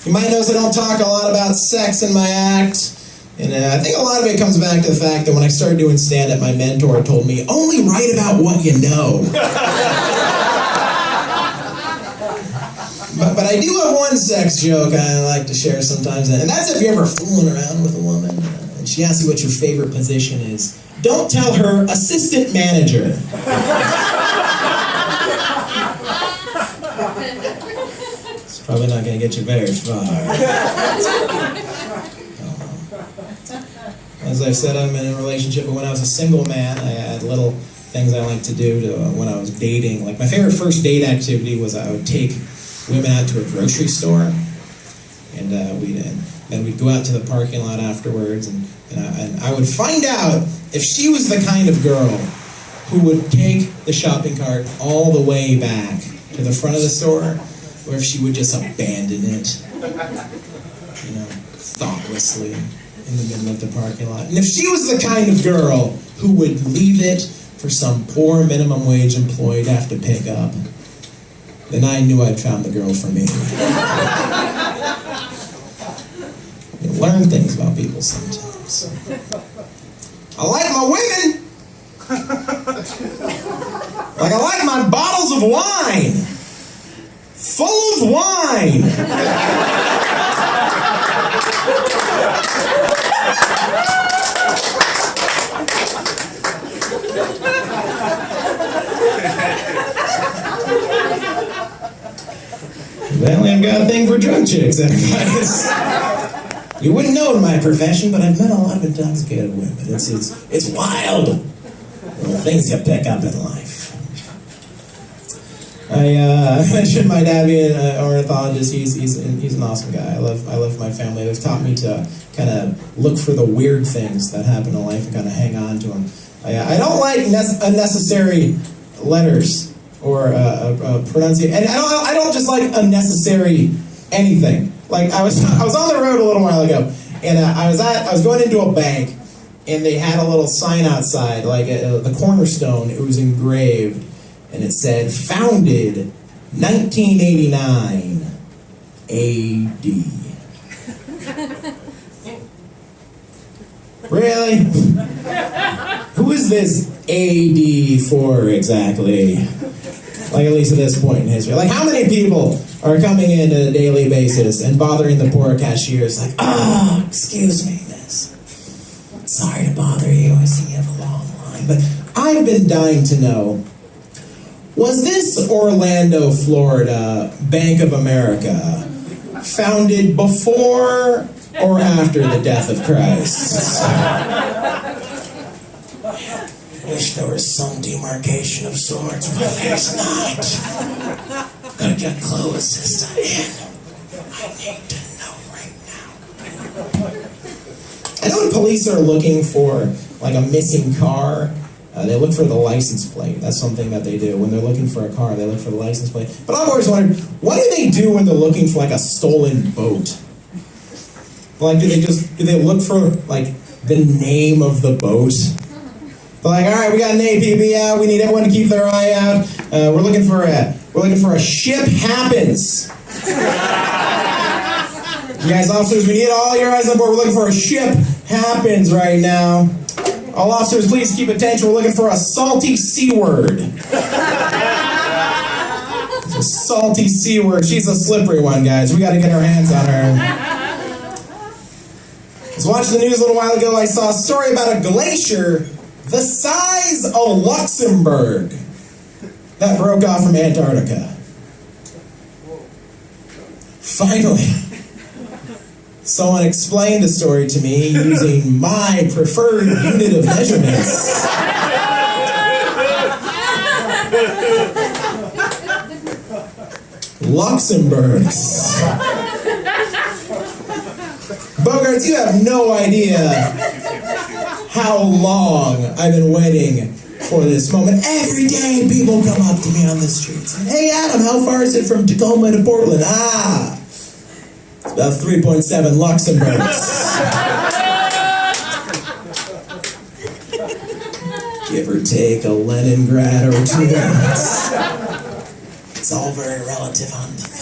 You might notice I don't talk a lot about sex in my act. And I think a lot of it comes back to the fact that when I started doing stand-up, my mentor told me, only write about what you know. But I do have one sex joke I like to share sometimes, and that's if you're ever fooling around with a woman, and she asks you what your favorite position is. Don't tell her assistant manager. It's probably not going to get you very far. As I said, I'm in a relationship, but when I was a single man, I had little things I like to do when I was dating. Like, my favorite first date activity was I would take women out to a grocery store, and then we'd go out to the parking lot afterwards, and I would find out if she was the kind of girl who would take the shopping cart all the way back to the front of the store, or if she would just abandon it, thoughtlessly in the middle of the parking lot. And if she was the kind of girl who would leave it for some poor minimum wage employee to have to pick up, then I knew I'd found the girl for me. You learn things about people sometimes. I like my women. Like I like my bottles of wine. Full of wine. Apparently I've got a thing for drunk chicks, guys. You wouldn't know in my profession, but I've met a lot of intoxicated women. It's wild. Well, things you pick up in life. I mentioned my dad being an ornithologist. He's an awesome guy. I love my family. They've taught me to kind of look for the weird things that happen in life and kind of hang on to them. I don't like unnecessary letters or pronunciation, and I don't just like unnecessary anything. Like I was on the road a little while ago, and I was going into a bank, and they had a little sign outside, like the cornerstone. It was engraved, and it said "Founded 1989 A.D." Really? Who is this A.D. for exactly? Like, at least at this point in history. Like, how many people are coming in on a daily basis and bothering the poor cashiers? Like, oh, excuse me, miss. Sorry to bother you. I see you have a long line. But I've been dying to know, was this Orlando, Florida Bank of America founded before or after the death of Christ? Wish there was some demarcation of sorts, but there's not. Gotta get closest in. I need to know right now. I know when police are looking for like a missing car, they look for the license plate. That's something that they do. When they're looking for a car, they look for the license plate. But I've always wondered, what do they do when they're looking for like a stolen boat? Like, do they look for like the name of the boat? They're like, all right, we got an APB out. We need everyone to keep their eye out. We're looking for a ship happens. You guys, officers, we need all your eyes on board. We're looking for a ship happens right now. All officers, please keep attention. We're looking for a salty C word. It's a salty C word. She's a slippery one, guys. We got to get our hands on her. I was watching the news a little while ago. I saw a story about a glacier the size of Luxembourg that broke off from Antarctica. Finally, someone explained the story to me using my preferred unit of measurements. Luxembourgs. Bogart, you have no idea how long I've been waiting for this moment. Every day people come up to me on the streets. Hey Adam, how far is it from Tacoma to Portland? It's about 3.7 Luxembourgs. Give or take a Leningrad or two. It's all very relative on the 5.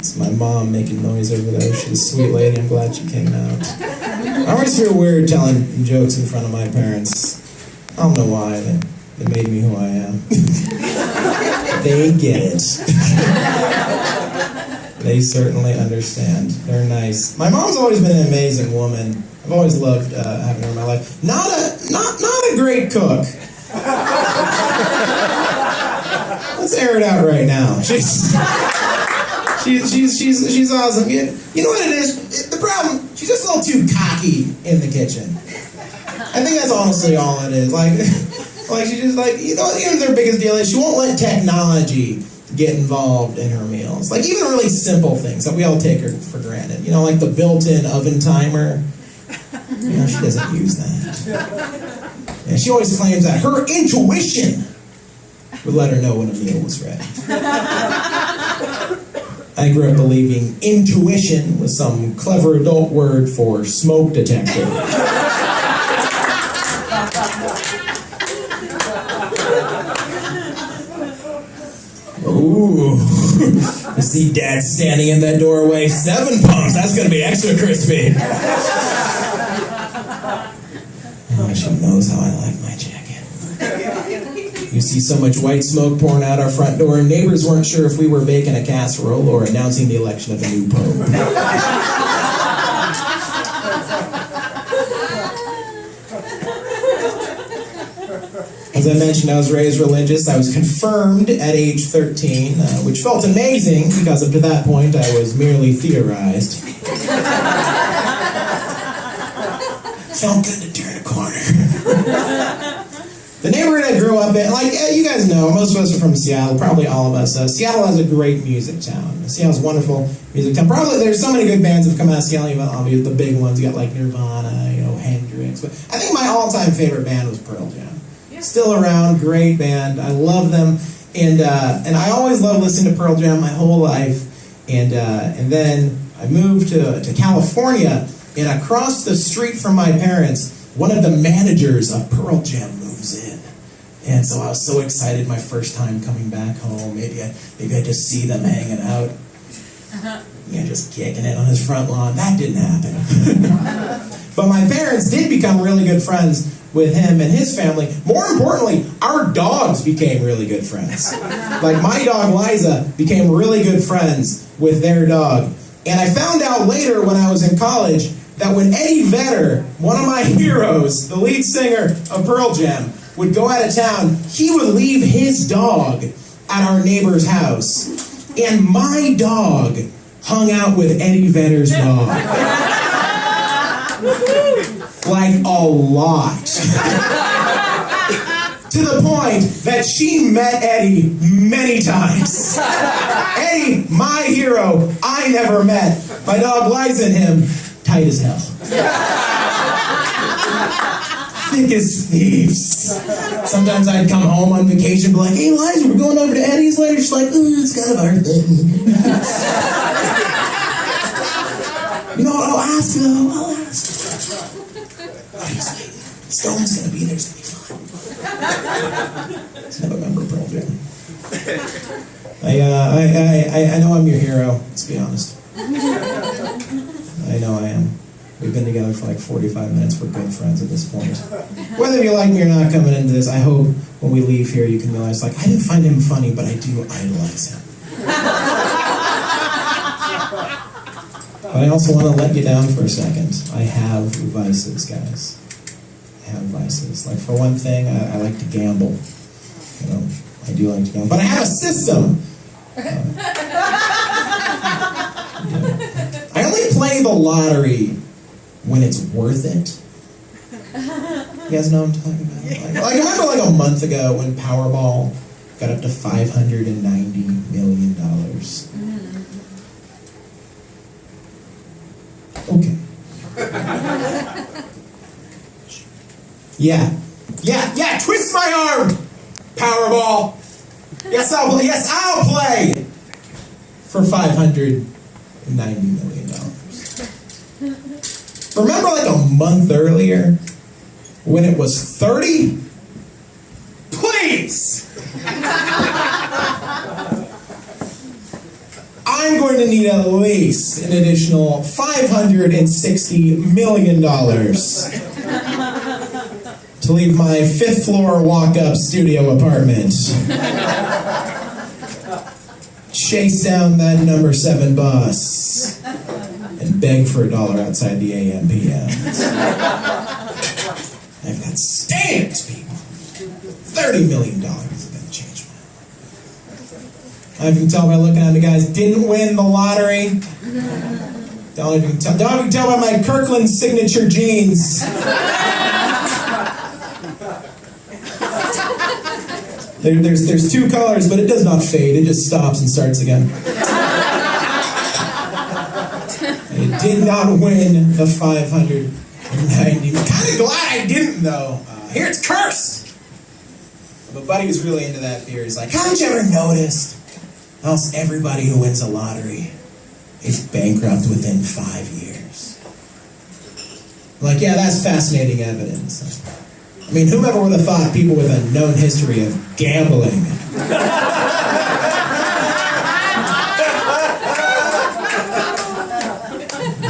It's my mom making noise over there. She's a sweet lady. I'm glad she came out. I always feel weird telling jokes in front of my parents. I don't know why. They made me who I am. They get it. They certainly understand. They're nice. My mom's always been an amazing woman. I've always loved having her in my life. Not a great cook. Let's air it out right now. She's awesome. You know what it is? The problem, she's just a little too cocky in the kitchen. I think that's honestly all it is. Like she just even their biggest deal is she won't let technology get involved in her meals. Like even really simple things that we all take her for granted. You know, like the built-in oven timer. You know, she doesn't use that. And she always claims that her intuition would let her know when a meal was ready. I grew up believing intuition was some clever adult word for smoke detector. Ooh, you see Dad standing in that doorway. 7 pumps, that's going to be extra crispy. Oh, she knows how I like my chicken. You see so much white smoke pouring out our front door, and neighbors weren't sure if we were baking a casserole or announcing the election of a new pope. As I mentioned, I was raised religious. I was confirmed at age 13, which felt amazing because up to that point I was merely theorized. Felt good to turn a corner. The neighborhood I grew up in, you guys know, most of us are from Seattle, probably all of us. Seattle has a great music town. Seattle's a wonderful music town. Probably there's so many good bands that have come out of Seattle, even obviously the big ones. You got like Nirvana, Hendrix. But I think my all-time favorite band was Pearl Jam. Still around, great band. I love them, and I always loved listening to Pearl Jam my whole life. And then I moved to California, and across the street from my parents, one of the managers of Pearl Jam moves in, and so I was so excited my first time coming back home. Maybe I just see them hanging out, just kicking it on his front lawn. That didn't happen. But my parents did become really good friends with him and his family. More importantly, our dogs became really good friends. Like my dog Liza became really good friends with their dog. And I found out later when I was in college that when Eddie Vedder, one of my heroes, the lead singer of Pearl Jam, would go out of town, he would leave his dog at our neighbor's house. And my dog hung out with Eddie Vedder's dog. Like a lot. To the point that she met Eddie many times. Eddie, my hero, I never met. My dog Liza and him, tight as hell. Thick as thieves. Sometimes I'd come home on vacation and be like, hey Liza, we're going over to Eddie's later. She's like, ooh, it's kind of our thing. You know what, I'll ask though, I'll ask. Stone's gonna be there, it's gonna be fun. Let's have a member of Pearl Jam. I know I'm your hero, let's be honest. I know I am. We've been together for like 45 minutes, we're good friends at this point. Whether you like me or not coming into this, I hope when we leave here you can realize, I didn't find him funny, but I do idolize him. But I also want to let you down for a second. I have vices, guys. I have vices. Like, for one thing, I like to gamble. I do like to gamble. But I have a system. I only play the lottery when it's worth it. You guys know what I'm talking about? I remember a month ago when Powerball got up to $590 million. Okay. Yeah, twist my arm, Powerball. Yes, I'll play for $590 million. Remember a month earlier when it was 30? Please! I I'm going to need at least an additional $560 million to leave my 5th floor walk-up studio apartment. Chase down that number 7 bus and beg for $1 outside the AM PM. I've got standards, people. $30 million is going to change my life. I can tell by looking at me, guys, didn't win the lottery. Don't even tell by my Kirkland signature jeans. There's 2 colors, but it does not fade. It just stops and starts again. I did not win the 590. I'm kind of glad I didn't, though. Here it's cursed. But Buddy was really into that beer. He's like, haven't you ever noticed how everybody who wins a lottery is bankrupt within 5 years? I'm like, yeah, that's fascinating evidence. I mean, whomever would have thought people with a known history of gambling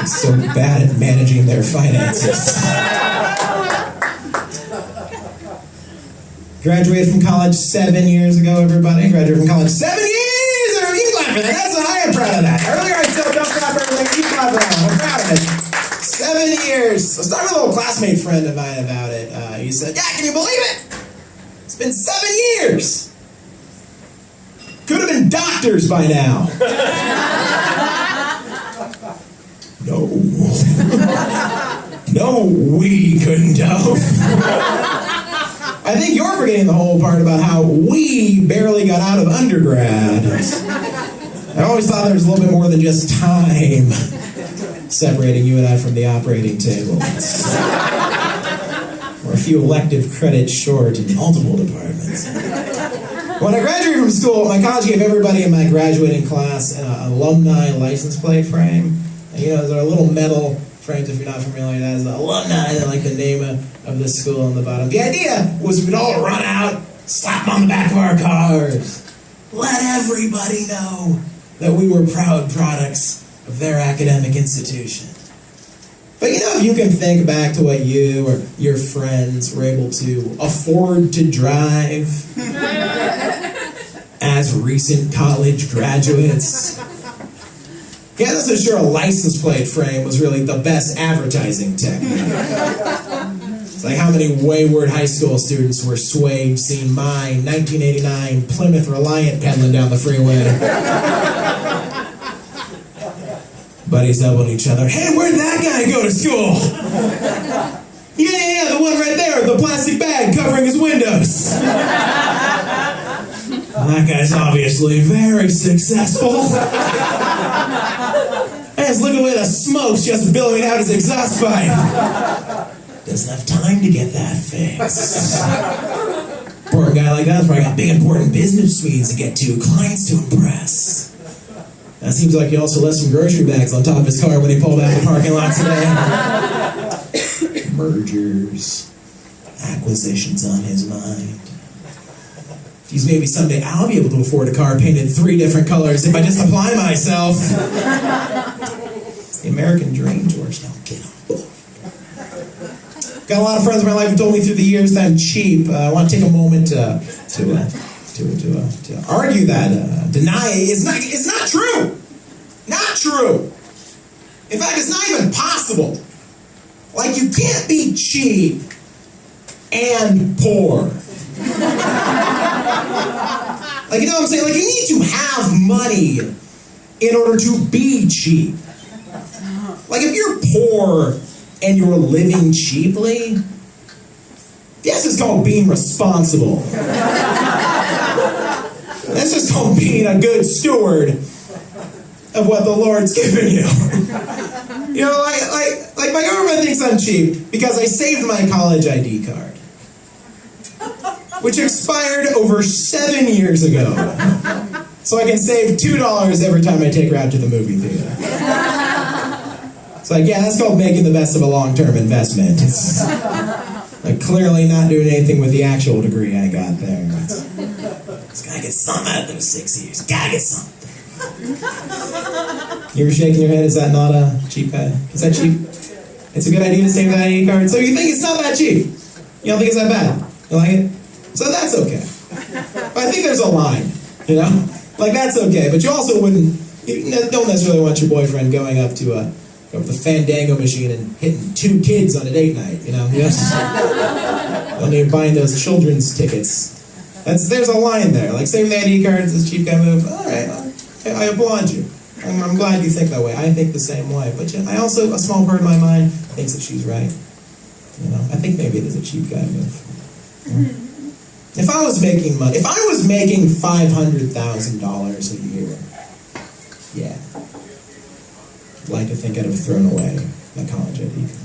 so bad at managing their finances. Graduated from college 7 years ago, everybody. Graduated from college 7 years! You clap for that. I am proud of that. Earlier I said don't clap for everything. You clap for that. I'm proud of it. 7 years. I was talking to a little classmate friend of mine about it. He said, yeah, can you believe it? It's been 7 years. Could have been doctors by now. No. No, we couldn't have. I think you're forgetting the whole part about how we barely got out of undergrad. I always thought there was a little bit more than just time separating you and I from the operating table. We're a few elective credits short in multiple departments. When I graduated from school, my college gave everybody in my graduating class an alumni license plate frame. And, you know, they're little metal frames, if you're not familiar, that is the alumni, they're like the name of the school on the bottom. The idea was we'd all run out, slap them on the back of our cars, let everybody know that we were proud products of their academic institution. But you know, if you can think back to what you or your friends were able to afford to drive as recent college graduates, yeah, that's for sure a license plate frame was really the best advertising technique. It's like how many wayward high school students were swayed seeing my 1989 Plymouth Reliant pedaling down the freeway. Buddies elbowing each other. Hey, where'd that guy go to school? Yeah, the one right there, the plastic bag covering his windows. That guy's obviously very successful. Hey, look at the way the smoke's just billowing out his exhaust pipe. Doesn't have time to get that fixed. Poor guy like that's probably got big important business meetings to get to, clients to impress. That seems like he also left some grocery bags on top of his car when he pulled out of the parking lot today. Mergers, acquisitions on his mind. Geez, maybe someday I'll be able to afford a car painted 3 different colors if I just apply myself. It's the American dream, George. Now get on board. Got a lot of friends in my life who told me through the years that I'm cheap. I want to take a moment to argue that, deny it. It's not true. Not true. In fact, it's not even possible. Like, you can't be cheap and poor. Like, you know what I'm saying? Like, you need to have money in order to be cheap. Like, if you're poor and you're living cheaply, yes, it's called being responsible. That's just called being a good steward of what the Lord's given you. You know, like my government thinks I'm cheap because I saved my college ID card, which expired over 7 years ago. So I can save $2 every time I take her out to the movie theater. It's like, yeah, that's called making the best of a long-term investment. It's like clearly not doing anything with the actual degree I got there. Just gotta get something out of those 6 years. Gotta get something. You were shaking your head. Is that not a cheap guy? Is that cheap? It's a good idea to save that ID card. So you think it's not that cheap? You don't think it's that bad? You like it? So that's okay. But I think there's a line, you know? Like, that's okay. But you also don't necessarily want your boyfriend going up to the Fandango machine and hitting 2 kids on a date night, you know? Yes. Don't need buying those children's tickets. There's a line there. Like, saving the ID card is a cheap guy move. All right, I applaud you. I'm glad you think that way. I think the same way. But I also, a small part of my mind thinks that she's right. You know, I think maybe it is a cheap guy move. Yeah. If I was making money, if I was making $500,000 a year, yeah, I'd like to think I'd have thrown away my college ID card.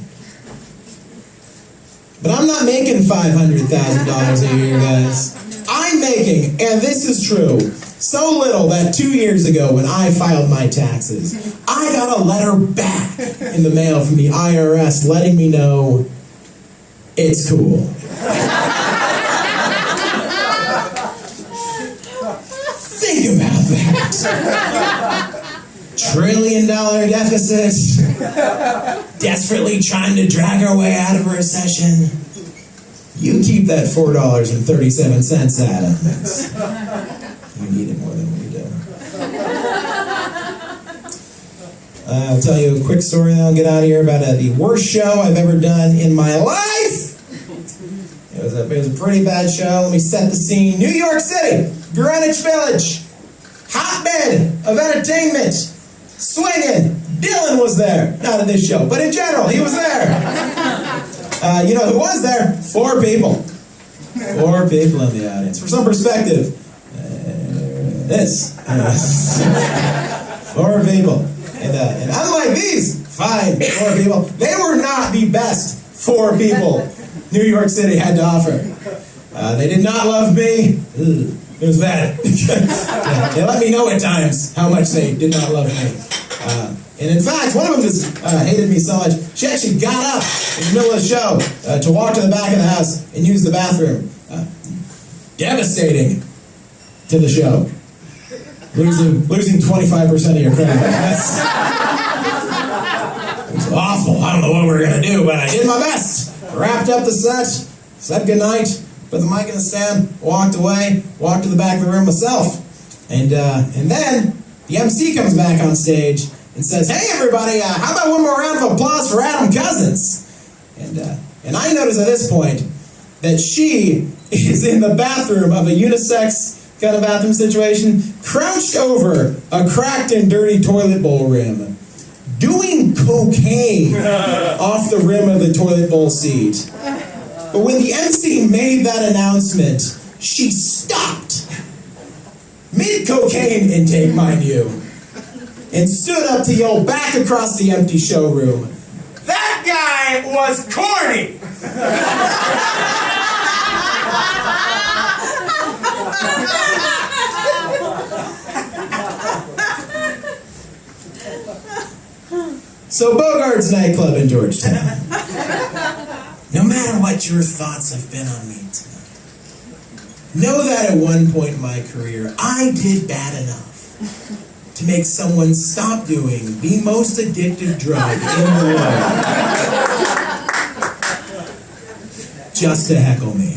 But I'm not making $500,000 a year, guys. I'm making, and this is true, so little that 2 years ago when I filed my taxes, I got a letter back in the mail from the IRS letting me know it's cool. Think about that. $1 trillion deficit, desperately trying to drag our way out of a recession. You keep that $4.37 at it. We need it more than we do. I'll tell you a quick story, then I'll get out of here, about the worst show I've ever done in my life. It was a pretty bad show. Let me set the scene. New York City, Greenwich Village, hotbed of entertainment, swinging. Dylan was there. Not in this show, but in general, he was there. You know who was there? 4 people. 4 people in the audience. For some perspective, this. 4 people. And unlike these 4 people, they were not the best 4 people New York City had to offer. They did not love me. It was bad. They let me know at times how much they did not love me. And in fact, one of them just hated me so much, she actually got up in the middle of the show to walk to the back of the house and use the bathroom. Devastating to the show. Losing 25% of your credit. It was awful. I don't know what we were going to do, but I did my best. Wrapped up the set, said goodnight, put the mic in the stand, walked away, walked to the back of the room myself. And then the MC comes back on stage and says, "Hey everybody, how about one more round of applause for Adam Cozens?" And I notice at this point that she is in the bathroom of a unisex kind of bathroom situation, crouched over a cracked and dirty toilet bowl rim, doing cocaine off the rim of the toilet bowl seat. But when the MC made that announcement, she stopped, mid-cocaine intake, mind you, and stood up to yell back across the empty showroom, "That guy was corny!" So Bogart's nightclub in Georgetown. No matter what your thoughts have been on me tonight, know that at one point in my career, I did bad enough to make someone stop doing the most addictive drug in the world just to heckle me.